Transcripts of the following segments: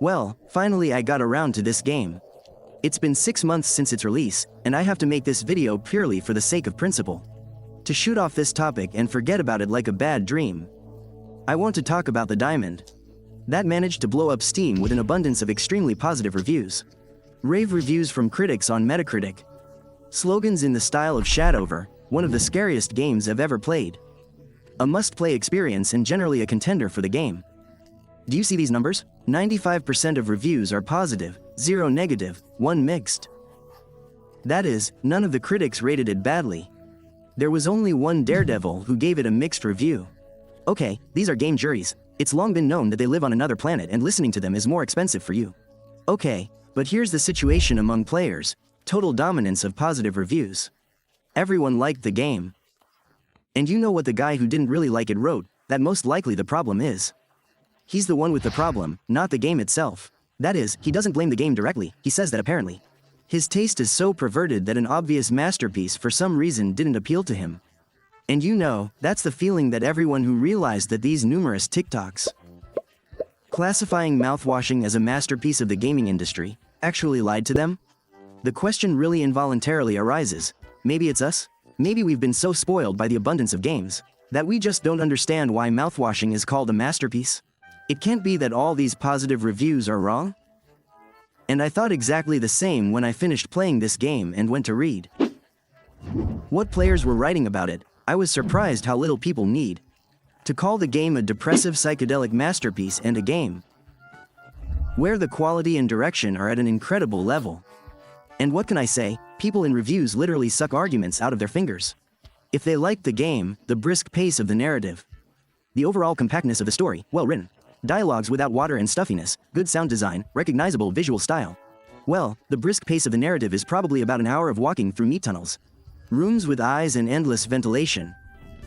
Well, finally I got around to this game. It's been 6 months since its release, and I have to make this video purely for the sake of principle. To shoot off this topic and forget about it like a bad dream. I want to talk about the Diamond. That managed to blow up Steam with an abundance of extremely positive reviews. Rave reviews from critics on Metacritic. Slogans in the style of Shadover, one of the scariest games I've ever played. A must-play experience and generally a contender for the game. Do you see these numbers? 95% of reviews are positive, 0 negative, 1 mixed. That is, none of the critics rated it badly. There was only one daredevil who gave it a mixed review. Okay, these are game juries. It's long been known that they live on another planet and listening to them is more expensive for you. Okay, but here's the situation among players. Total dominance of positive reviews. Everyone liked the game. And you know what the guy who didn't really like it wrote, that most likely the problem is. He's the one with the problem, not the game itself. That is, he doesn't blame the game directly, he says that apparently. His taste is so perverted that an obvious masterpiece for some reason didn't appeal to him. And you know, that's the feeling that everyone who realized that these numerous TikToks classifying mouthwashing as a masterpiece of the gaming industry actually lied to them? The question really involuntarily arises, maybe it's us? Maybe we've been so spoiled by the abundance of games that we just don't understand why mouthwashing is called a masterpiece? It can't be that all these positive reviews are wrong? And I thought exactly the same when I finished playing this game and went to read what players were writing about it. I was surprised how little people need to call the game a depressive psychedelic masterpiece and a game where the quality and direction are at an incredible level. And what can I say, people in reviews literally suck arguments out of their fingers. If they liked the game, the brisk pace of the narrative, the overall compactness of the story, well written, dialogues without water and stuffiness, good sound design, recognizable visual style. Well, the brisk pace of the narrative is probably about an hour of walking through meat tunnels. Rooms with eyes and endless ventilation.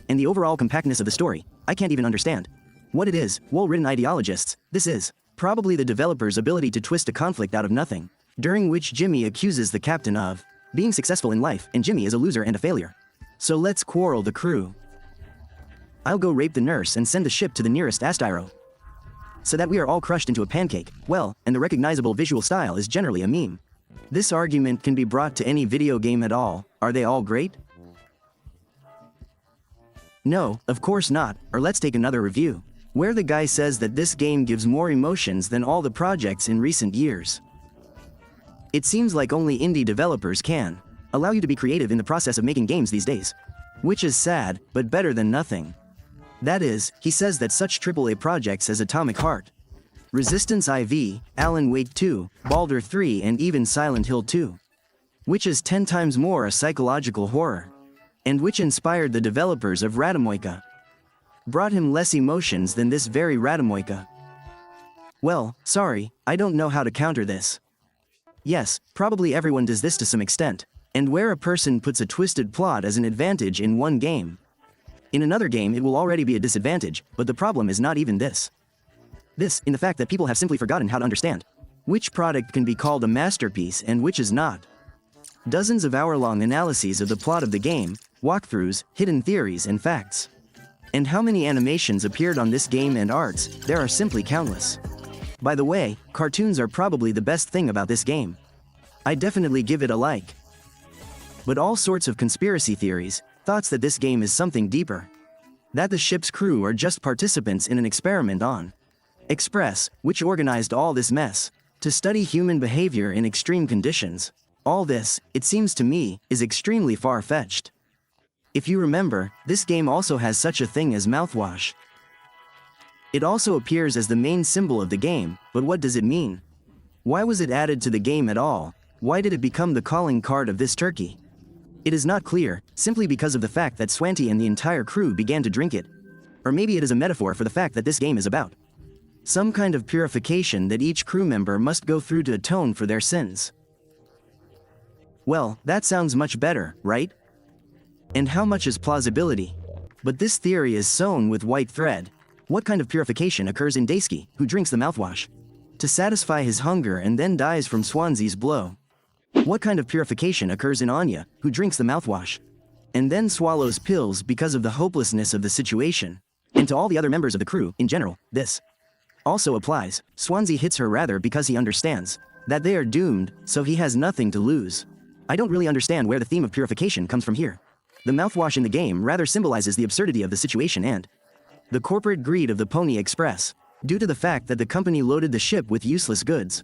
And the overall compactness of the story, I can't even understand what it is. Well-written ideologists, this is probably the developer's ability to twist a conflict out of nothing, during which Jimmy accuses the captain of being successful in life and Jimmy is a loser and a failure. So let's quarrel the crew. I'll go rape the nurse and send the ship to the nearest asteroid. So that we are all crushed into a pancake, well, and the recognizable visual style is generally a meme. This argument can be brought to any video game at all. Are they all great? No, of course not, or let's take another review, where the guy says that this game gives more emotions than all the projects in recent years. It seems like only indie developers can allow you to be creative in the process of making games these days. Which is sad, but better than nothing. That is, he says that such AAA projects as Atomic Heart, Resistance IV, Alan Wake 2, Baldur 3 and even Silent Hill 2, which is 10 times more a psychological horror, and which inspired the developers of Radamoika, brought him less emotions than this very Radamoika. Well, sorry, I don't know how to counter this. Yes, probably everyone does this to some extent, and where a person puts a twisted plot as an advantage in one game, in another game it will already be a disadvantage, but the problem is not even this. This, in the fact that people have simply forgotten how to understand which product can be called a masterpiece and which is not. Dozens of hour-long analyses of the plot of the game, walkthroughs, hidden theories and facts. And how many animations appeared on this game and arts, there are simply countless. By the way, cartoons are probably the best thing about this game. I definitely give it a like. But all sorts of conspiracy theories, thoughts that this game is something deeper. That the ship's crew are just participants in an experiment on Express, which organized all this mess, to study human behavior in extreme conditions. All this, it seems to me, is extremely far-fetched. If you remember, this game also has such a thing as mouthwash. It also appears as the main symbol of the game, but what does it mean? Why was it added to the game at all? Why did it become the calling card of this turkey? It is not clear, simply because of the fact that Swanty and the entire crew began to drink it. Or maybe it is a metaphor for the fact that this game is about some kind of purification that each crew member must go through to atone for their sins. Well, that sounds much better, right? And how much is plausibility? But this theory is sewn with white thread. What kind of purification occurs in Daisuke, who drinks the mouthwash to satisfy his hunger and then dies from Swansy's blow? What kind of purification occurs in Anya, who drinks the mouthwash and then swallows pills because of the hopelessness of the situation? And to all the other members of the crew, in general, this also applies. Swansea hits her rather because he understands that they are doomed, so he has nothing to lose. I don't really understand where the theme of purification comes from here. The mouthwash in the game rather symbolizes the absurdity of the situation and the corporate greed of the Pony Express, due to the fact that the company loaded the ship with useless goods.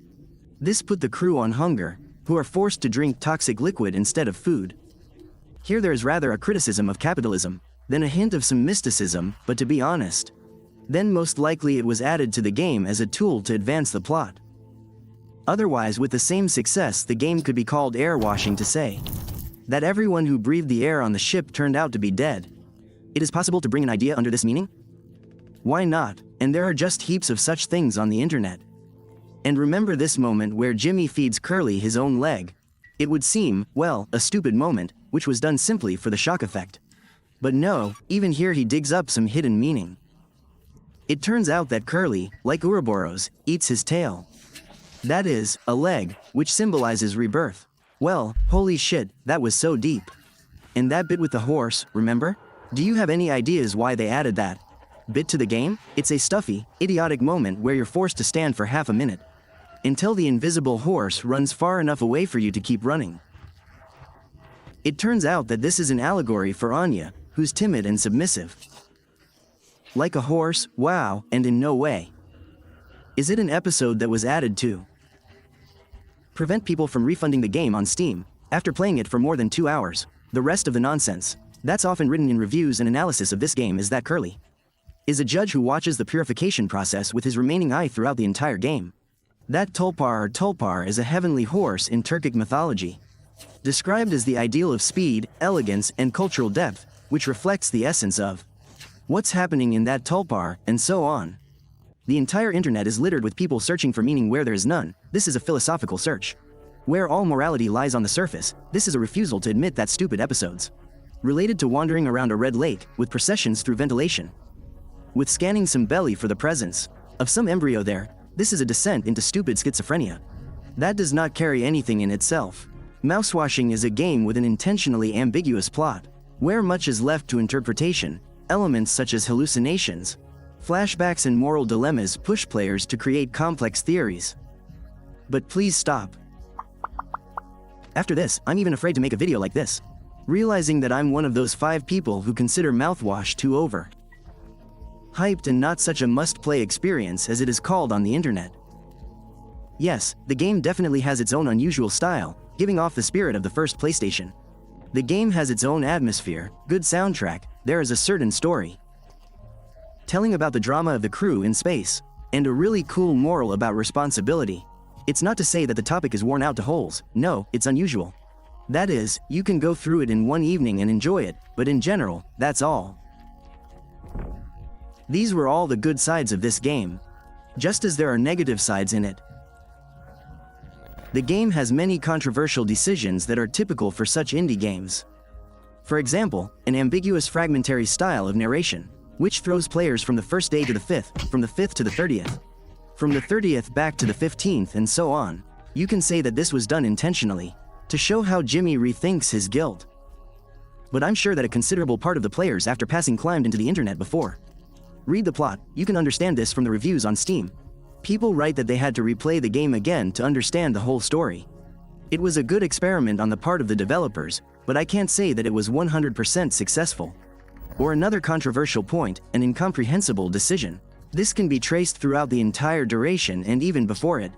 This put the crew on hunger, who are forced to drink toxic liquid instead of food. Here there is rather a criticism of capitalism, than a hint of some mysticism, but to be honest, then most likely it was added to the game as a tool to advance the plot. Otherwise, with the same success, the game could be called air washing to say that everyone who breathed the air on the ship turned out to be dead. It is possible to bring an idea under this meaning? Why not? And there are just heaps of such things on the internet. And remember this moment where Jimmy feeds Curly his own leg. It would seem, well, a stupid moment, which was done simply for the shock effect. But no, even here he digs up some hidden meaning. It turns out that Curly, like Ouroboros, eats his tail. That is, a leg, which symbolizes rebirth. Well, holy shit, that was so deep. And that bit with the horse, remember? Do you have any ideas why they added that bit to the game? It's a stuffy, idiotic moment where you're forced to stand for half a minute until the invisible horse runs far enough away for you to keep running. It turns out that this is an allegory for Anya, who's timid and submissive. Like a horse, wow, and in no way. Is it an episode that was added to prevent people from refunding the game on Steam after playing it for more than 2 hours? The rest of the nonsense that's often written in reviews and analysis of this game is that Curly is a judge who watches the purification process with his remaining eye throughout the entire game. That Tulpar is a heavenly horse in Turkic mythology, described as the ideal of speed, elegance, and cultural depth, which reflects the essence of what's happening in that Tulpar, and so on. The entire internet is littered with people searching for meaning where there is none. This is a philosophical search. Where all morality lies on the surface, this is a refusal to admit that stupid episodes related to wandering around a red lake, with processions through ventilation, with scanning some belly for the presence of some embryo there, this is a descent into stupid schizophrenia. That does not carry anything in itself. Mouthwashing is a game with an intentionally ambiguous plot, where much is left to interpretation. Elements such as hallucinations, flashbacks, and moral dilemmas push players to create complex theories. But please stop. After this, I'm even afraid to make a video like this, realizing that I'm one of those 5 people who consider mouthwash too over hyped and not such a must-play experience as it is called on the internet. Yes, the game definitely has its own unusual style, giving off the spirit of the first PlayStation. The game has its own atmosphere, good soundtrack, there is a certain story telling about the drama of the crew in space, and a really cool moral about responsibility. It's not to say that the topic is worn out to holes, no, it's unusual. That is, you can go through it in one evening and enjoy it, but in general, that's all. These were all the good sides of this game, just as there are negative sides in it. The game has many controversial decisions that are typical for such indie games. For example, an ambiguous fragmentary style of narration, which throws players from the first day to the 5th, from the 5th to the 30th, from the 30th back to the 15th, and so on. You can say that this was done intentionally, to show how Jimmy rethinks his guilt. But I'm sure that a considerable part of the players after passing climbed into the internet before. Read the plot, you can understand this from the reviews on Steam. People write that they had to replay the game again to understand the whole story. It was a good experiment on the part of the developers, but I can't say that it was 100% successful. Or another controversial point, an incomprehensible decision. This can be traced throughout the entire duration and even before it.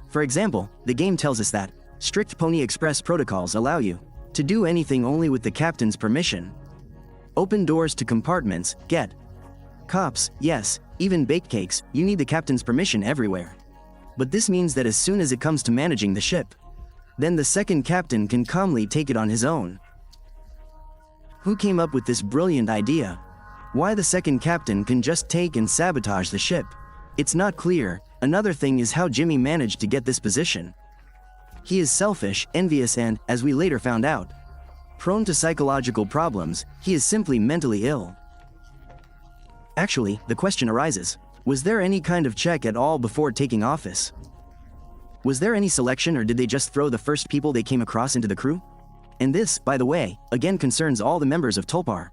For example, the game tells us that strict Pony Express protocols allow you to do anything only with the captain's permission. Open doors to compartments, get cops, yes, even baked cakes, you need the captain's permission everywhere. But this means that as soon as it comes to managing the ship, then the second captain can calmly take it on his own. Who came up with this brilliant idea? Why the second captain can just take and sabotage the ship? It's not clear. Another thing is how Jimmy managed to get this position. He is selfish, envious, and, as we later found out, prone to psychological problems. He is simply mentally ill. Actually, the question arises, was there any kind of check at all before taking office? Was there any selection, or did they just throw the first people they came across into the crew? And this, by the way, again concerns all the members of Tulpar.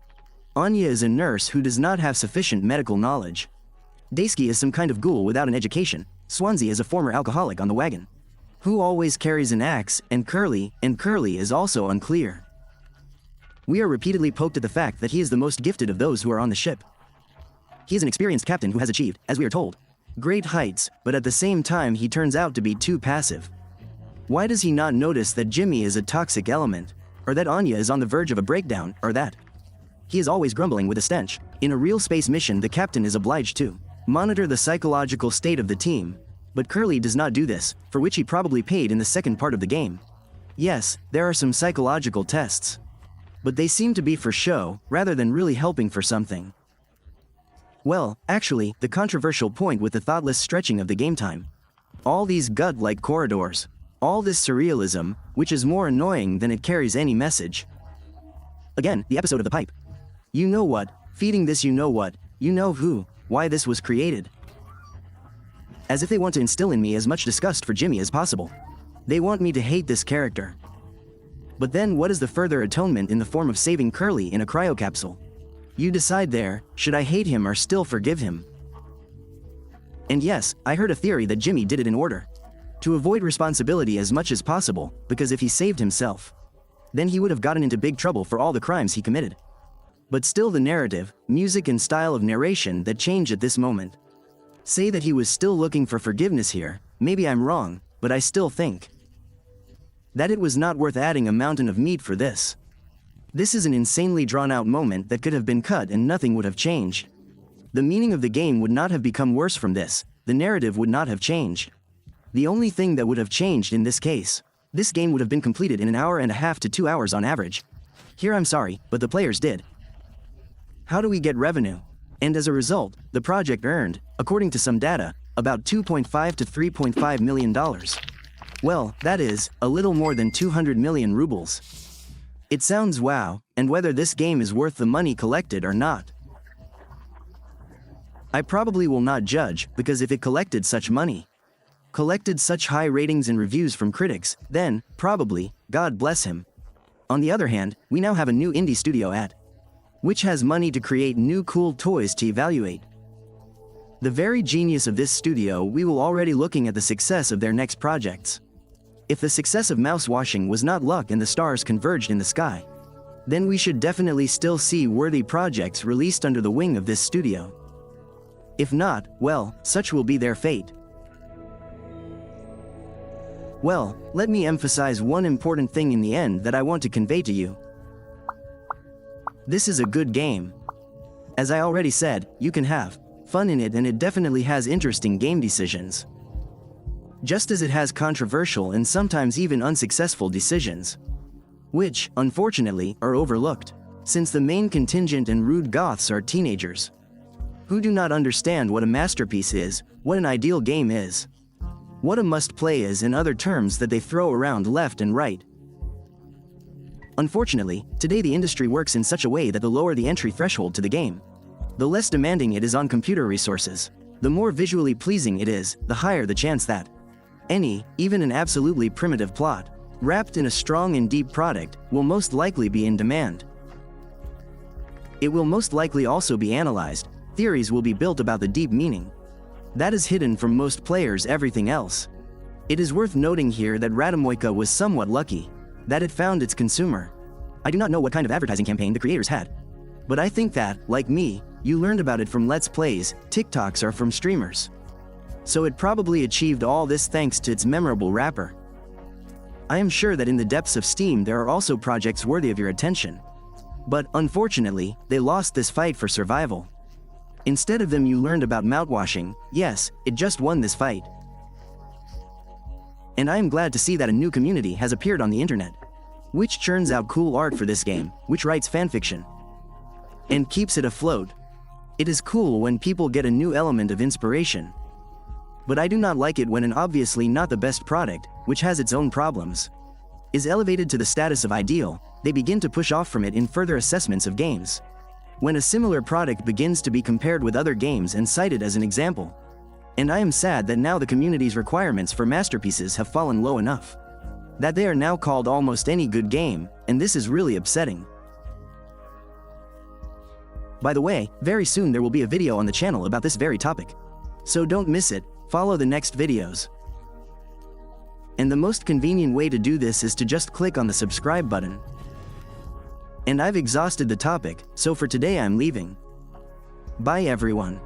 Anya is a nurse who does not have sufficient medical knowledge. Daisuke is some kind of ghoul without an education. Swansea is a former alcoholic on the wagon, who always carries an axe, and Curly is also unclear. We are repeatedly poked at the fact that he is the most gifted of those who are on the ship. He is an experienced captain who has achieved, as we are told, great heights, but at the same time he turns out to be too passive. Why does he not notice that Jimmy is a toxic element, or that Anya is on the verge of a breakdown, or that he is always grumbling with a stench? In a real space mission, the captain is obliged to monitor the psychological state of the team, but Curly does not do this, for which he probably paid in the second part of the game. Yes, there are some psychological tests, but they seem to be for show, rather than really helping for something. Well, actually, the controversial point with the thoughtless stretching of the game time. All these gut-like corridors. All this surrealism, which is more annoying than it carries any message. Again, the episode of the pipe. You know what, feeding this you know what, you know who, why this was created. As if they want to instill in me as much disgust for Jimmy as possible. They want me to hate this character. But then what is the further atonement in the form of saving Curly in a cryocapsule? You decide there, should I hate him or still forgive him? And yes, I heard a theory that Jimmy did it in order to avoid responsibility as much as possible, because if he saved himself, then he would have gotten into big trouble for all the crimes he committed. But still the narrative, music and style of narration that change at this moment say that he was still looking for forgiveness here. Maybe I'm wrong, but I still think that it was not worth adding a mountain of meat for this. This is an insanely drawn-out moment that could have been cut and nothing would have changed. The meaning of the game would not have become worse from this. The narrative would not have changed. The only thing that would have changed in this case, this game would have been completed in 1.5 hours to 2 hours on average. Here I'm sorry, but the players did. How do we get revenue? And as a result, the project earned, according to some data, about $2.5 to $3.5 million. Well, that is, a little more than 200 million rubles. It sounds wow, and whether this game is worth the money collected or not, I probably will not judge, because if it collected such money, collected such high ratings and reviews from critics, then, probably, God bless him. On the other hand, we now have a new indie studio which has money to create new cool toys to evaluate. The very genius of this studio, we will already looking at the success of their next projects. If the success of Mouthwashing was not luck and the stars converged in the sky, then we should definitely still see worthy projects released under the wing of this studio. If not, well, such will be their fate. Well, let me emphasize one important thing in the end that I want to convey to you. This is a good game. As I already said, you can have fun in it, and it definitely has interesting game decisions. Just as it has controversial and sometimes even unsuccessful decisions, which, unfortunately, are overlooked, since the main contingent and rude goths are teenagers who do not understand what a masterpiece is, what an ideal game is, what a must-play is, and other terms that they throw around left and right. Unfortunately, today the industry works in such a way that the lower the entry threshold to the game, the less demanding it is on computer resources. The more visually pleasing it is, the higher the chance that even an absolutely primitive plot, wrapped in a strong and deep product, will most likely be in demand. It will most likely also be analyzed. Theories will be built about the deep meaning that is hidden from most players. Everything else. It is worth noting here that Radomoika was somewhat lucky that it found its consumer. I do not know what kind of advertising campaign the creators had, but I think that, like me, you learned about it from Let's Plays, TikToks, or from streamers. So it probably achieved all this thanks to its memorable wrapper. I am sure that in the depths of Steam there are also projects worthy of your attention. But, unfortunately, they lost this fight for survival. Instead of them you learned about Mouthwashing. Yes, it just won this fight. And I am glad to see that a new community has appeared on the internet, which churns out cool art for this game, which writes fanfiction, and keeps it afloat. It is cool when people get a new element of inspiration. But I do not like it when an obviously not the best product, which has its own problems, is elevated to the status of ideal. They begin to push off from it in further assessments of games. When a similar product begins to be compared with other games and cited as an example. And I am sad that now the community's requirements for masterpieces have fallen low enough that they are now called almost any good game, and this is really upsetting. By the way, very soon there will be a video on the channel about this very topic. So don't miss it, follow the next videos. And the most convenient way to do this is to just click on the subscribe button. And I've exhausted the topic, so for today I'm leaving. Bye everyone.